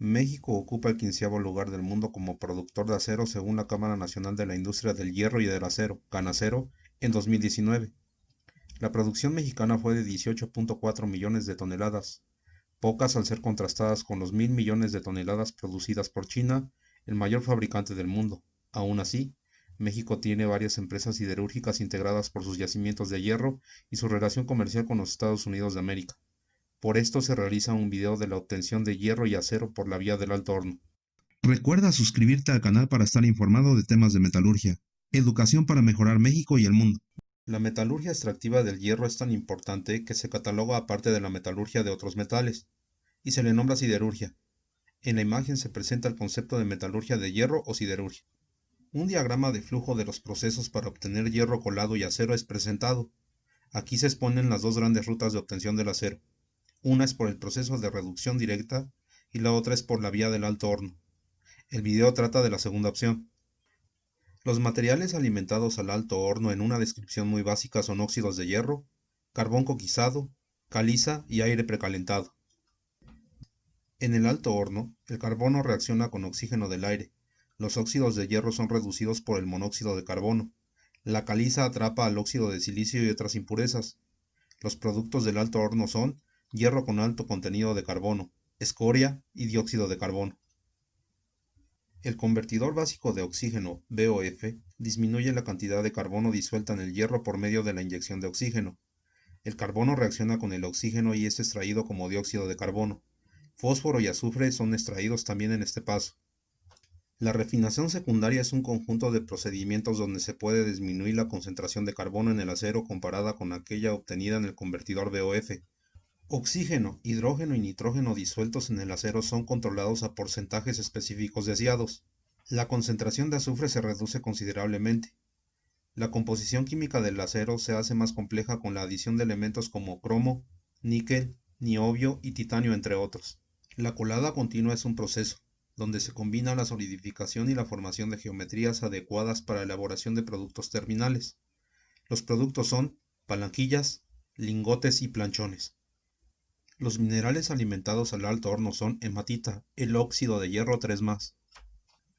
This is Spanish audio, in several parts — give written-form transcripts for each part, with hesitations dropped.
México ocupa el 15º lugar del mundo como productor de acero según la Cámara Nacional de la Industria del Hierro y del Acero, Canacero, en 2019. La producción mexicana fue de 18.4 millones de toneladas, pocas al ser contrastadas con los 1.000 millones de toneladas producidas por China, el mayor fabricante del mundo. Aún así, México tiene varias empresas siderúrgicas integradas por sus yacimientos de hierro y su relación comercial con los Estados Unidos de América. Por esto se realiza un video de la obtención de hierro y acero por la vía del alto horno. Recuerda suscribirte al canal para estar informado de temas de metalurgia, educación para mejorar México y el mundo. La metalurgia extractiva del hierro es tan importante que se cataloga aparte de la metalurgia de otros metales, y se le nombra siderurgia. En la imagen se presenta el concepto de metalurgia de hierro o siderurgia. Un diagrama de flujo de los procesos para obtener hierro colado y acero es presentado. Aquí se exponen las dos grandes rutas de obtención del acero. Una es por el proceso de reducción directa y la otra es por la vía del alto horno. El video trata de la segunda opción. Los materiales alimentados al alto horno en una descripción muy básica son óxidos de hierro, carbón coquizado, caliza y aire precalentado. En el alto horno, el carbono reacciona con oxígeno del aire. Los óxidos de hierro son reducidos por el monóxido de carbono. La caliza atrapa al óxido de silicio y otras impurezas. Los productos del alto horno son hierro con alto contenido de carbono, escoria y dióxido de carbono. El convertidor básico de oxígeno, BOF, disminuye la cantidad de carbono disuelta en el hierro por medio de la inyección de oxígeno. El carbono reacciona con el oxígeno y es extraído como dióxido de carbono. Fósforo y azufre son extraídos también en este paso. La refinación secundaria es un conjunto de procedimientos donde se puede disminuir la concentración de carbono en el acero comparada con aquella obtenida en el convertidor BOF. Oxígeno, hidrógeno y nitrógeno disueltos en el acero son controlados a porcentajes específicos deseados. La concentración de azufre se reduce considerablemente. La composición química del acero se hace más compleja con la adición de elementos como cromo, níquel, niobio y titanio, entre otros. La colada continua es un proceso, donde se combina la solidificación y la formación de geometrías adecuadas para la elaboración de productos terminales. Los productos son palanquillas, lingotes y planchones. Los minerales alimentados al alto horno son hematita, el óxido de hierro 3+,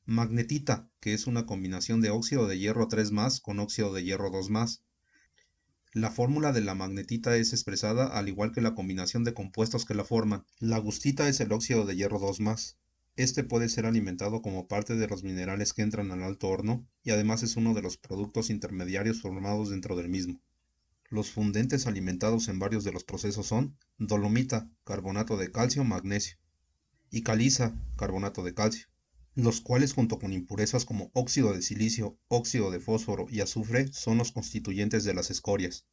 magnetita, que es una combinación de óxido de hierro 3+ con óxido de hierro 2+. La fórmula de la magnetita es expresada al igual que la combinación de compuestos que la forman. La gustita es el óxido de hierro 2+. Este puede ser alimentado como parte de los minerales que entran al alto horno y además es uno de los productos intermediarios formados dentro del mismo. Los fundentes alimentados en varios de los procesos son dolomita, carbonato de calcio, magnesio, y caliza, carbonato de calcio, los cuales junto con impurezas como óxido de silicio, óxido de fósforo y azufre son los constituyentes de las escorias.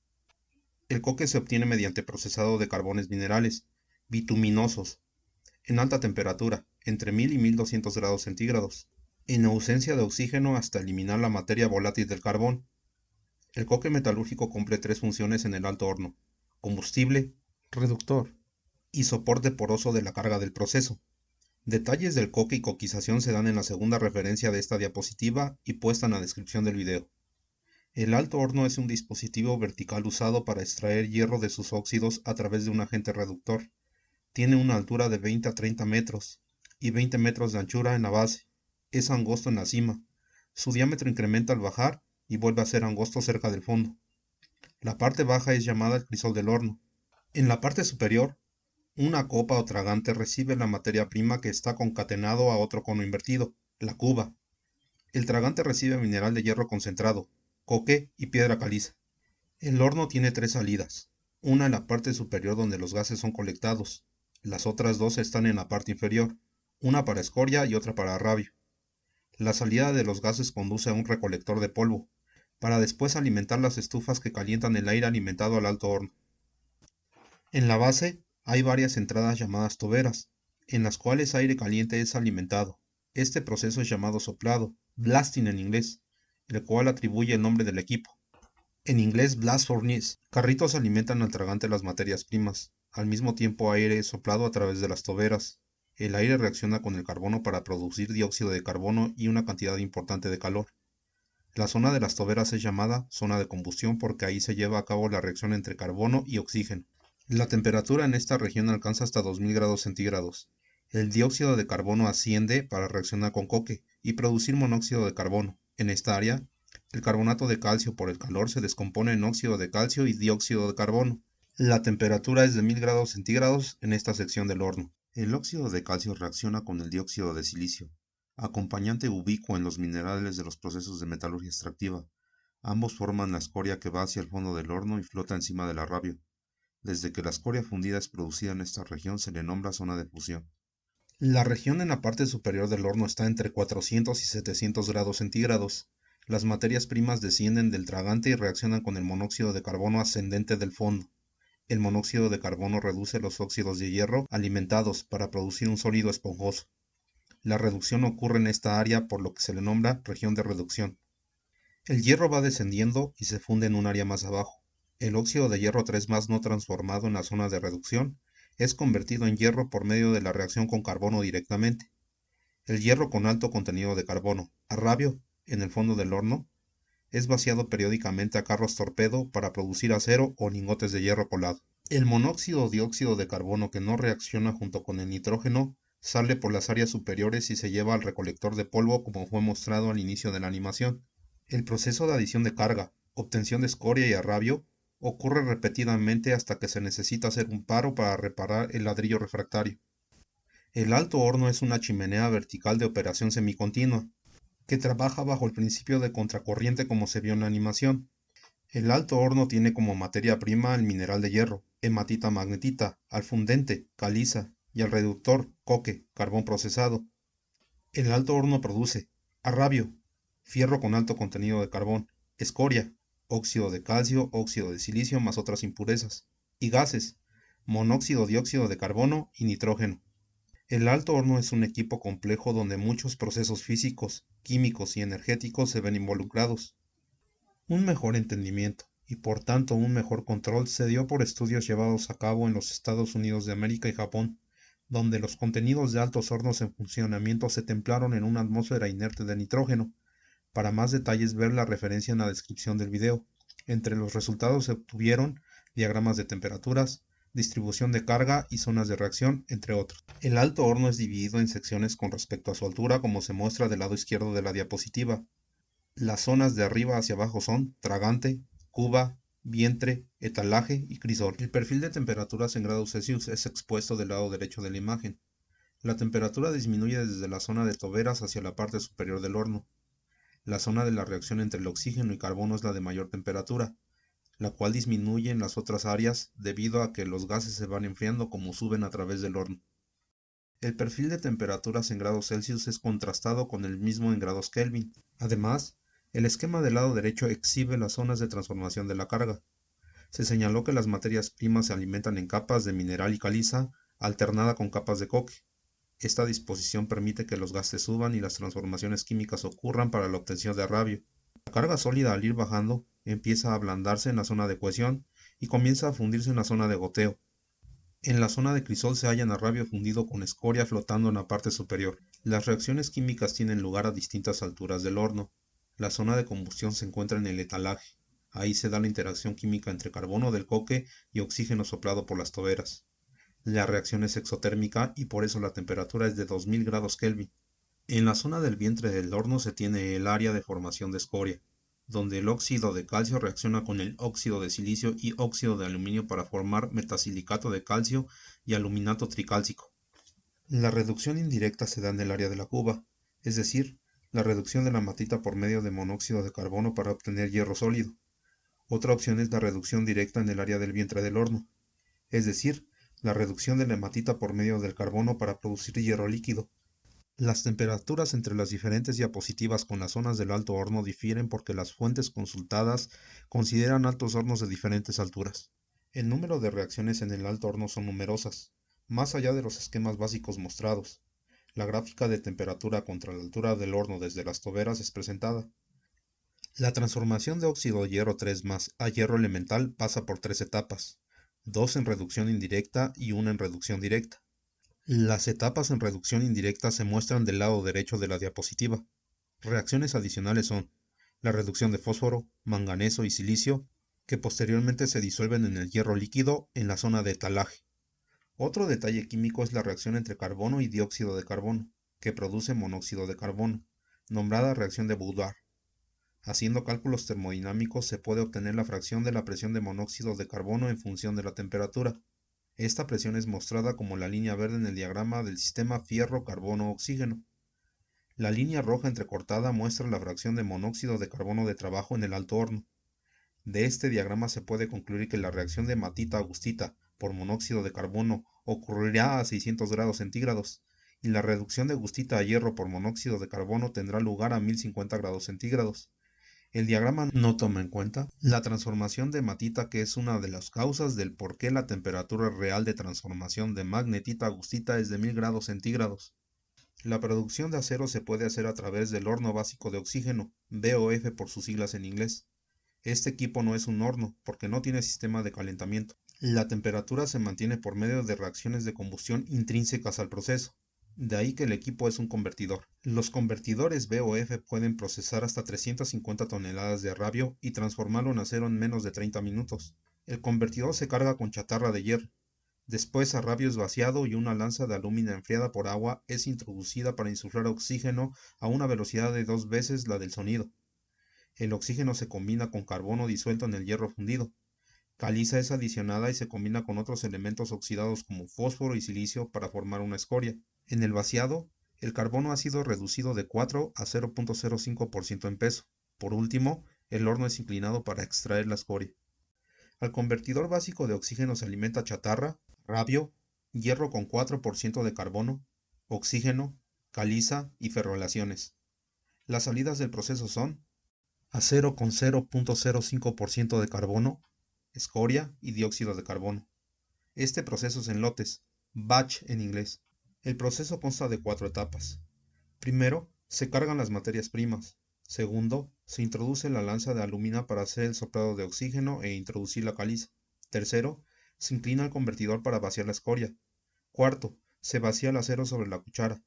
El coque se obtiene mediante procesado de carbones minerales, bituminosos, en alta temperatura, entre 1000 y 1200 grados centígrados, en ausencia de oxígeno hasta eliminar la materia volátil del carbón. El coque metalúrgico cumple tres funciones en el alto horno: combustible, reductor y soporte poroso de la carga del proceso. Detalles del coque y coquización se dan en la segunda referencia de esta diapositiva y puesta en la descripción del video. El alto horno es un dispositivo vertical usado para extraer hierro de sus óxidos a través de un agente reductor. Tiene una altura de 20 a 30 metros y 20 metros de anchura en la base. Es angosto en la cima. Su diámetro incrementa al bajar y vuelve a ser angosto cerca del fondo. La parte baja es llamada el crisol del horno. En la parte superior, una copa o tragante recibe la materia prima que está concatenado a otro cono invertido, la cuba. El tragante recibe mineral de hierro concentrado, coque y piedra caliza. El horno tiene tres salidas, una en la parte superior donde los gases son colectados. Las otras dos están en la parte inferior, una para escoria y otra para rabio. La salida de los gases conduce a un recolector de polvo, para después alimentar las estufas que calientan el aire alimentado al alto horno. En la base hay varias entradas llamadas toberas, en las cuales aire caliente es alimentado. Este proceso es llamado soplado, blasting en inglés, el cual atribuye el nombre del equipo. En inglés blast furnace. Carritos alimentan al tragante las materias primas. Al mismo tiempo aire es soplado a través de las toberas. El aire reacciona con el carbono para producir dióxido de carbono y una cantidad importante de calor. La zona de las toberas es llamada zona de combustión porque ahí se lleva a cabo la reacción entre carbono y oxígeno. La temperatura en esta región alcanza hasta 2000 grados centígrados. El dióxido de carbono asciende para reaccionar con coque y producir monóxido de carbono. En esta área, el carbonato de calcio por el calor se descompone en óxido de calcio y dióxido de carbono. La temperatura es de 1000 grados centígrados en esta sección del horno. El óxido de calcio reacciona con el dióxido de silicio, acompañante ubicuo en los minerales de los procesos de metalurgia extractiva. Ambos forman la escoria que va hacia el fondo del horno y flota encima del arrabio. Desde que la escoria fundida es producida en esta región se le nombra zona de fusión. La región en la parte superior del horno está entre 400 y 700 grados centígrados. Las materias primas descienden del tragante y reaccionan con el monóxido de carbono ascendente del fondo. El monóxido de carbono reduce los óxidos de hierro alimentados para producir un sólido esponjoso. La reducción ocurre en esta área por lo que se le nombra región de reducción. El hierro va descendiendo y se funde en un área más abajo. El óxido de hierro 3 no transformado en la zona de reducción es convertido en hierro por medio de la reacción con carbono directamente. El hierro con alto contenido de carbono, arrabio, en el fondo del horno, es vaciado periódicamente a carros torpedo para producir acero o lingotes de hierro colado. El monóxido o dióxido de carbono que no reacciona junto con el nitrógeno sale por las áreas superiores y se lleva al recolector de polvo como fue mostrado al inicio de la animación. El proceso de adición de carga, obtención de escoria y arrabio ocurre repetidamente hasta que se necesita hacer un paro para reparar el ladrillo refractario. El alto horno es una chimenea vertical de operación semicontinua, que trabaja bajo el principio de contracorriente como se vio en la animación. El alto horno tiene como materia prima el mineral de hierro, hematita magnetita, al fundente, caliza, y al reductor, coque, carbón procesado. El alto horno produce arrabio, fierro con alto contenido de carbón, escoria, óxido de calcio, óxido de silicio más otras impurezas, y gases, monóxido, dióxido de carbono y nitrógeno. El alto horno es un equipo complejo donde muchos procesos físicos, químicos y energéticos se ven involucrados. Un mejor entendimiento, y por tanto un mejor control, se dio por estudios llevados a cabo en los Estados Unidos de América y Japón, donde los contenidos de altos hornos en funcionamiento se templaron en una atmósfera inerte de nitrógeno. Para más detalles ver la referencia en la descripción del video. Entre los resultados se obtuvieron diagramas de temperaturas, distribución de carga y zonas de reacción, entre otros. El alto horno es dividido en secciones con respecto a su altura, como se muestra del lado izquierdo de la diapositiva. Las zonas de arriba hacia abajo son tragante, cuba, vientre, etalaje y crisol. El perfil de temperaturas en grados Celsius es expuesto del lado derecho de la imagen. La temperatura disminuye desde la zona de toberas hacia la parte superior del horno. La zona de la reacción entre el oxígeno y carbono es la de mayor temperatura, la cual disminuye en las otras áreas debido a que los gases se van enfriando como suben a través del horno. El perfil de temperaturas en grados Celsius es contrastado con el mismo en grados Kelvin. Además, el esquema del lado derecho exhibe las zonas de transformación de la carga. Se señaló que las materias primas se alimentan en capas de mineral y caliza, alternada con capas de coque. Esta disposición permite que los gases suban y las transformaciones químicas ocurran para la obtención de arrabio. La carga sólida al ir bajando empieza a ablandarse en la zona de cohesión y comienza a fundirse en la zona de goteo. En la zona de crisol se halla arrabio fundido con escoria flotando en la parte superior. Las reacciones químicas tienen lugar a distintas alturas del horno. La zona de combustión se encuentra en el etalaje. Ahí se da la interacción química entre carbono del coque y oxígeno soplado por las toberas. La reacción es exotérmica y por eso la temperatura es de 2000 grados Kelvin. En la zona del vientre del horno se tiene el área de formación de escoria, donde el óxido de calcio reacciona con el óxido de silicio y óxido de aluminio para formar metasilicato de calcio y aluminato tricálcico. La reducción indirecta se da en el área de la cuba, es decir, la reducción de la hematita por medio de monóxido de carbono para obtener hierro sólido. Otra opción es la reducción directa en el área del vientre del horno, es decir, la reducción de la hematita por medio del carbono para producir hierro líquido. Las temperaturas entre las diferentes diapositivas con las zonas del alto horno difieren porque las fuentes consultadas consideran altos hornos de diferentes alturas. El número de reacciones en el alto horno son numerosas, más allá de los esquemas básicos mostrados. La gráfica de temperatura contra la altura del horno desde las toberas es presentada. La transformación de óxido de hierro 3 a hierro elemental pasa por tres etapas, dos en reducción indirecta y una en reducción directa. Las etapas en reducción indirecta se muestran del lado derecho de la diapositiva. Reacciones adicionales son la reducción de fósforo, manganeso y silicio, que posteriormente se disuelven en el hierro líquido en la zona de etalaje. Otro detalle químico es la reacción entre carbono y dióxido de carbono, que produce monóxido de carbono, nombrada reacción de Boulard. Haciendo cálculos termodinámicos se puede obtener la fracción de la presión de monóxido de carbono en función de la temperatura. Esta presión es mostrada como la línea verde en el diagrama del sistema fierro-carbono-oxígeno. La línea roja entrecortada muestra la fracción de monóxido de carbono de trabajo en el alto horno. De este diagrama se puede concluir que la reacción de matita-augustita por monóxido de carbono ocurrirá a 600 grados centígrados y la reducción de augustita a hierro por monóxido de carbono tendrá lugar a 1050 grados centígrados. El diagrama no toma en cuenta la transformación de matita, que es una de las causas del por qué la temperatura real de transformación de magnetita-augustita es de 1000 grados centígrados. La producción de acero se puede hacer a través del horno básico de oxígeno, BOF por sus siglas en inglés. Este equipo no es un horno porque no tiene sistema de calentamiento. La temperatura se mantiene por medio de reacciones de combustión intrínsecas al proceso. De ahí que el equipo es un convertidor. Los convertidores BOF pueden procesar hasta 350 toneladas de rabio y transformarlo en acero en menos de 30 minutos. El convertidor se carga con chatarra de hierro. Después rabio es vaciado y una lanza de aluminio enfriada por agua es introducida para insuflar oxígeno a una velocidad de 2 veces la del sonido. El oxígeno se combina con carbono disuelto en el hierro fundido. Caliza es adicionada y se combina con otros elementos oxidados como fósforo y silicio para formar una escoria. En el vaciado, el carbono ha sido reducido de 4 a 0.05% en peso. Por último, el horno es inclinado para extraer la escoria. Al convertidor básico de oxígeno se alimenta chatarra, rabio, hierro con 4% de carbono, oxígeno, caliza y ferroelaciones. Las salidas del proceso son acero con 0.05% de carbono, escoria y dióxido de carbono. Este proceso es en lotes, batch en inglés. El proceso consta de 4 etapas. Primero, se cargan las materias primas. Segundo, se introduce la lanza de alumina para hacer el soplado de oxígeno e introducir la caliza. Tercero, se inclina el convertidor para vaciar la escoria. Cuarto, se vacía el acero sobre la cuchara.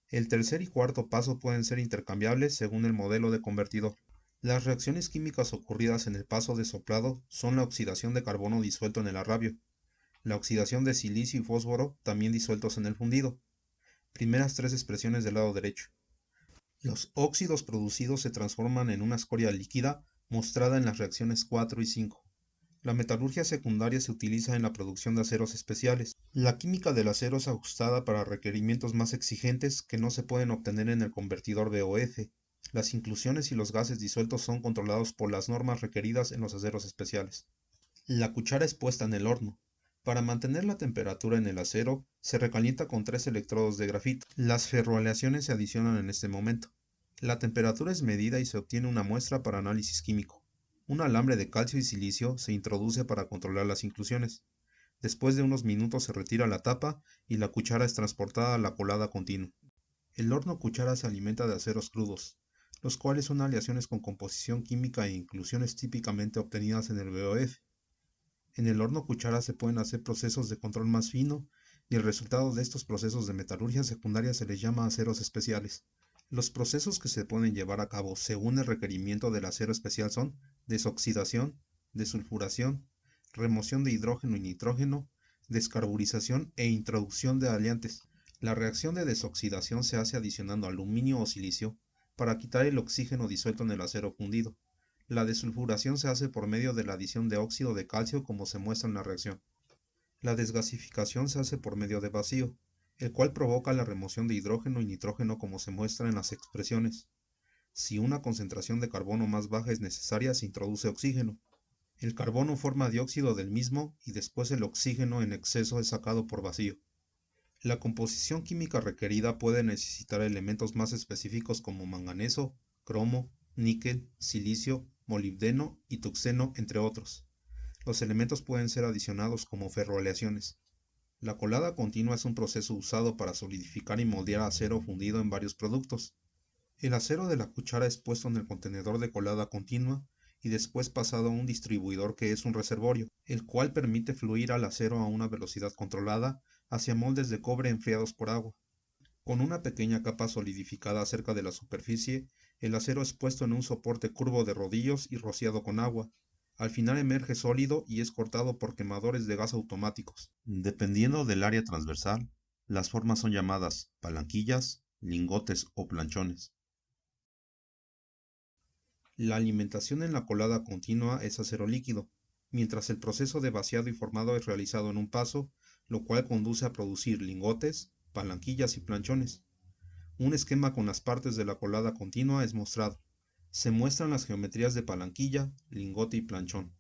El tercer y cuarto paso pueden ser intercambiables según el modelo de convertidor. Las reacciones químicas ocurridas en el paso de soplado son la oxidación de carbono disuelto en el arrabio, la oxidación de silicio y fósforo también disueltos en el fundido. Primeras tres expresiones del lado derecho. Los óxidos producidos se transforman en una escoria líquida mostrada en las reacciones 4 y 5. La metalurgia secundaria se utiliza en la producción de aceros especiales. La química del acero es ajustada para requerimientos más exigentes que no se pueden obtener en el convertidor BOF. Las inclusiones y los gases disueltos son controlados por las normas requeridas en los aceros especiales. La cuchara es puesta en el horno. Para mantener la temperatura en el acero, se recalienta con 3 electrodos de grafito. Las ferroaleaciones se adicionan en este momento. La temperatura es medida y se obtiene una muestra para análisis químico. Un alambre de calcio y silicio se introduce para controlar las inclusiones. Después de unos minutos se retira la tapa y la cuchara es transportada a la colada continua. El horno cuchara se alimenta de aceros crudos, los cuales son aleaciones con composición química e inclusiones típicamente obtenidas en el BOF. En el horno cuchara se pueden hacer procesos de control más fino y el resultado de estos procesos de metalurgia secundaria se les llama aceros especiales. Los procesos que se pueden llevar a cabo según el requerimiento del acero especial son desoxidación, desulfuración, remoción de hidrógeno y nitrógeno, descarburización e introducción de aliantes. La reacción de desoxidación se hace adicionando aluminio o silicio para quitar el oxígeno disuelto en el acero fundido. La desulfuración se hace por medio de la adición de óxido de calcio como se muestra en la reacción. La desgasificación se hace por medio de vacío, el cual provoca la remoción de hidrógeno y nitrógeno como se muestra en las expresiones. Si una concentración de carbono más baja es necesaria, se introduce oxígeno. El carbono forma dióxido del mismo y después el oxígeno en exceso es sacado por vacío. La composición química requerida puede necesitar elementos más específicos como manganeso, cromo, níquel, silicio, molibdeno y tuxeno, entre otros. Los elementos pueden ser adicionados como ferroaleaciones. La colada continua es un proceso usado para solidificar y moldear acero fundido en varios productos. El acero de la cuchara es puesto en el contenedor de colada continua y después pasado a un distribuidor que es un reservorio, el cual permite fluir al acero a una velocidad controlada hacia moldes de cobre enfriados por agua. Con una pequeña capa solidificada cerca de la superficie, el acero es puesto en un soporte curvo de rodillos y rociado con agua. Al final emerge sólido y es cortado por quemadores de gas automáticos. Dependiendo del área transversal, las formas son llamadas palanquillas, lingotes o planchones. La alimentación en la colada continua es acero líquido, mientras el proceso de vaciado y formado es realizado en un paso, lo cual conduce a producir lingotes, palanquillas y planchones. Un esquema con las partes de la colada continua es mostrado. Se muestran las geometrías de palanquilla, lingote y planchón,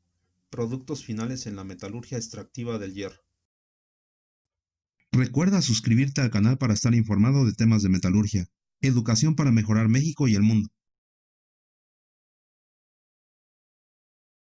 productos finales en la metalurgia extractiva del hierro. Recuerda suscribirte al canal para estar informado de temas de metalurgia, educación para mejorar México y el mundo.